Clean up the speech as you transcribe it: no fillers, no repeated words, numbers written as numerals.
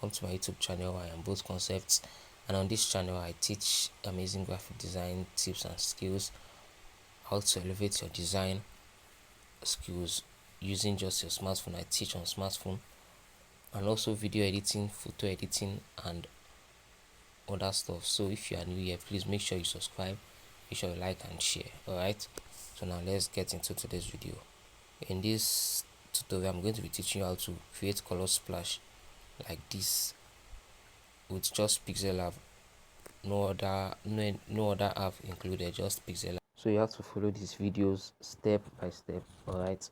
welcome to my YouTube channel. I am Both Concepts, and on this channel I teach amazing graphic design tips and skills, how to elevate your design skills using just your smartphone. I teach on smartphone, and also video editing, photo editing, and other stuff. So if you are new here, please make sure you subscribe, make sure you like and share. Alright, so now let's get into today's video. In this tutorial I'm going to be teaching you how to create color splash like this with just Pixellab, no other app included, just Pixellab. So you have to follow these videos step by step. Alright,